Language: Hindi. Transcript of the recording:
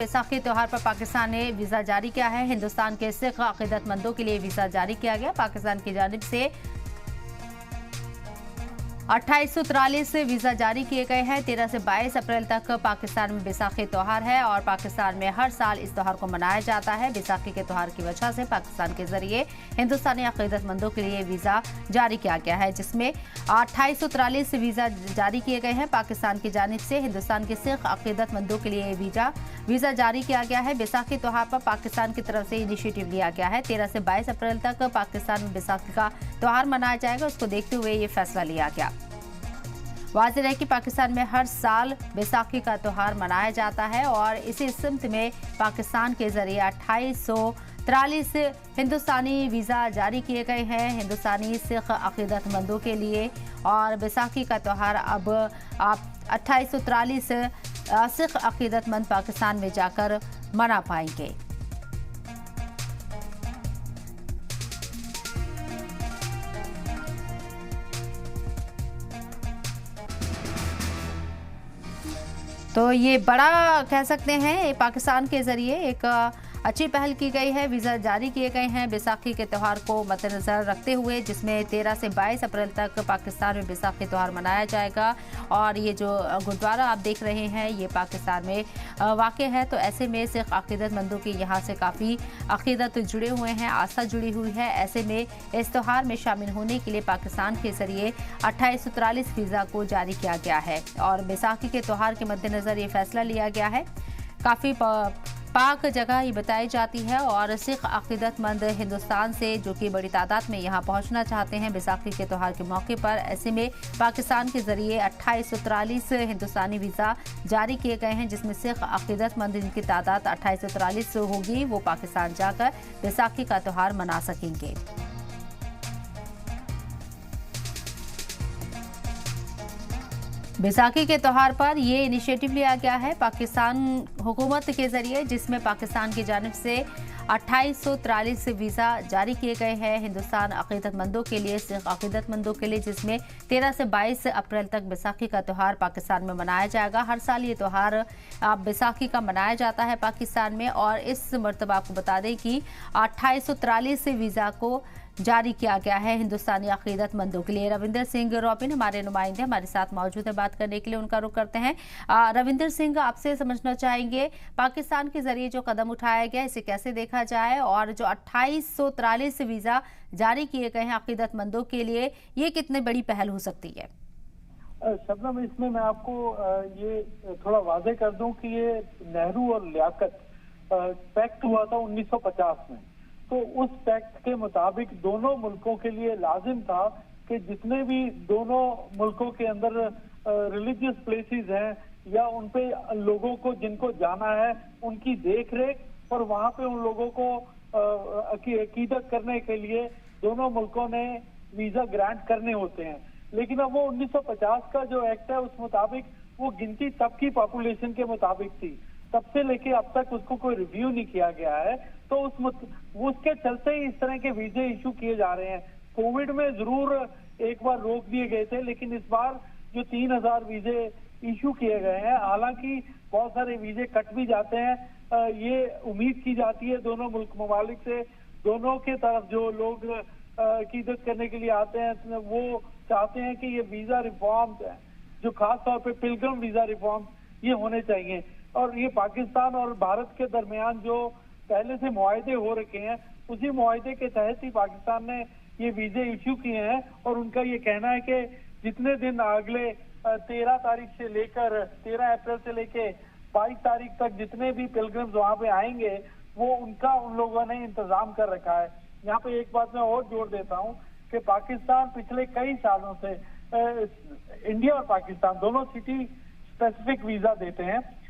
बैसाखी त्योहार पर पाकिस्तान ने वीजा जारी किया है। हिंदुस्तान के सिख अकीदतमंदों के लिए वीजा जारी किया गया। पाकिस्तान की जानिब से 2843 वीजा जारी किए गए हैं। 13 से 22 अप्रैल तक पाकिस्तान में बैसाखी त्योहार है और पाकिस्तान में हर साल इस त्योहार को मनाया जाता है। बैसाखी के त्योहार की वजह से पाकिस्तान के जरिए हिंदुस्तानी अकीदतमंदों के लिए वीजा जारी किया गया है, जिसमें 2843 वीजा जारी किए गए हैं। पाकिस्तान की जानिब से हिंदुस्तान के सिख अकीदतमंदों के लिए वीजा जारी किया गया है। बैसाखी त्योहार पर पाकिस्तान की तरफ से इनिशिएटिव लिया गया है। 13 से 22 अप्रैल तक पाकिस्तान में बैसाखी का त्योहार मनाया जाएगा। उसको देखते हुए ये फैसला लिया गया। वाज़ेह है कि पाकिस्तान में हर साल बैसाखी का त्योहार मनाया जाता है और इसी सिमत में पाकिस्तान के जरिए 2843 हिंदुस्तानी वीज़ा जारी किए गए हैं हिंदुस्तानी सिख अकीदतमंदों के लिए। और बैसाखी का त्योहार अब आप 2843 सिख अकीदतमंद पाकिस्तान में जाकर मना पाएंगे। तो ये बड़ा कह सकते हैं पाकिस्तान के जरिए एक अच्छी पहल की गई है। वीज़ा जारी किए गए हैं बैसाखी के त्यौहार को मद्देनज़र रखते हुए, जिसमें 13 से 22 अप्रैल तक पाकिस्तान में बैसाखी त्यौहार मनाया जाएगा। और ये जो गुरुद्वारा आप देख रहे हैं ये पाकिस्तान में वाक़ है। तो ऐसे में सिख अकीदतमंदों की यहाँ से काफ़ी अकीदत जुड़े हुए हैं, आस्था जुड़ी हुई है। ऐसे में इस त्यौहार में शामिल होने के लिए पाकिस्तान के जरिए 2843 वीज़ा को जारी किया गया है और बैसाखी के त्यौहार के मद्देनज़र ये फैसला लिया गया है। काफ़ी पाक जगह ये बताई जाती है और सिख अकीदतमंद हिंदुस्तान से जो कि बड़ी तादाद में यहाँ पहुँचना चाहते हैं बैसाखी के त्यौहार के मौके पर। ऐसे में पाकिस्तान के जरिए 2843 हिंदुस्तानी वीज़ा जारी किए गए हैं, जिसमें सिख अकीदतमंद जिनकी तादाद 2843 होगी वो पाकिस्तान जाकर बैसाखी का त्यौहार मना सकेंगे। बैसाखी के त्यौहार पर ये इनिशिएटिव लिया गया है पाकिस्तान हुकूमत के जरिए, जिसमें पाकिस्तान की जानिब से 2843 वीज़ा जारी किए गए हैं हिंदुस्तान अकीदतमंदों के लिए, सिख अकीदतमंदों के लिए, जिसमें 13 से 22 अप्रैल तक बैसाखी का त्यौहार पाकिस्तान में मनाया जाएगा। हर साल ये त्यौहार बैसाखी का मनाया जाता है पाकिस्तान में और इस मरतबा आपको बता दें कि 2843 वीज़ा को जारी किया गया है हिंदुस्तानी अकीदतमंदों के लिए। रविंदर सिंह रॉबिन हमारे नुमाइंदे हमारे साथ मौजूद है, बात करने के लिए उनका रुख करते हैं। रविंदर सिंह, आपसे समझना चाहेंगे पाकिस्तान के जरिए जो कदम उठाया गया इसे कैसे देखा जाए और जो 2843 वीज़ा जारी किए गए हैं अकीदतमंदों के लिए, ये कितनी बड़ी पहल हो सकती है? शबनम, इसमें मैं आपको ये थोड़ा वाज़ेह कर दूं कि ये नेहरू और लियाकत पैक्ट हुआ था 1950 में। तो उस पैक्ट के मुताबिक दोनों मुल्कों के लिए लाजिम था कि जितने भी दोनों मुल्कों के अंदर रिलीजियस प्लेसेस हैं या उन पे लोगों को जिनको जाना है उनकी देख रेख और वहां पे उन लोगों को अकीदत करने के लिए दोनों मुल्कों ने वीजा ग्रांट करने होते हैं। लेकिन अब वो 1950 का जो एक्ट है उस मुताबिक वो गिनती तब की पॉपुलेशन के मुताबिक थी, तब से लेके अब तक उसको कोई रिव्यू नहीं किया गया है। तो उसके चलते ही इस तरह के वीजे इशू किए जा रहे हैं। कोविड में जरूर एक बार रोक दिए गए थे, लेकिन इस बार जो 3000 वीजे इशू किए गए हैं, हालांकि बहुत सारे वीजे कट भी जाते हैं। ये उम्मीद की जाती है दोनों मुल्क ममालिक से, दोनों के तरफ जो लोग अकीदत करने के लिए आते हैं वो चाहते हैं कि ये वीजा रिफॉर्म्स है जो खास तौर पे पिलग्रिम वीजा रिफॉर्म्स ये होने चाहिए। और ये पाकिस्तान और भारत के दरमियान जो पहले से मुआहदे हो रखे हैं उसी मुआहदे के तहत ही पाकिस्तान ने ये वीजे इश्यू किए हैं। और उनका ये कहना है कि जितने दिन अगले 13 तारीख से लेकर 13 अप्रैल से लेकर 22 तारीख तक जितने भी पिलग्रिम्स वहां पे आएंगे वो उनका उन लोगों ने इंतजाम कर रखा है। यहाँ पे एक बात मैं और जोड़ देता हूँ कि पाकिस्तान पिछले कई सालों से इंडिया और पाकिस्तान दोनों सिटी स्पेसिफिक वीजा देते हैं।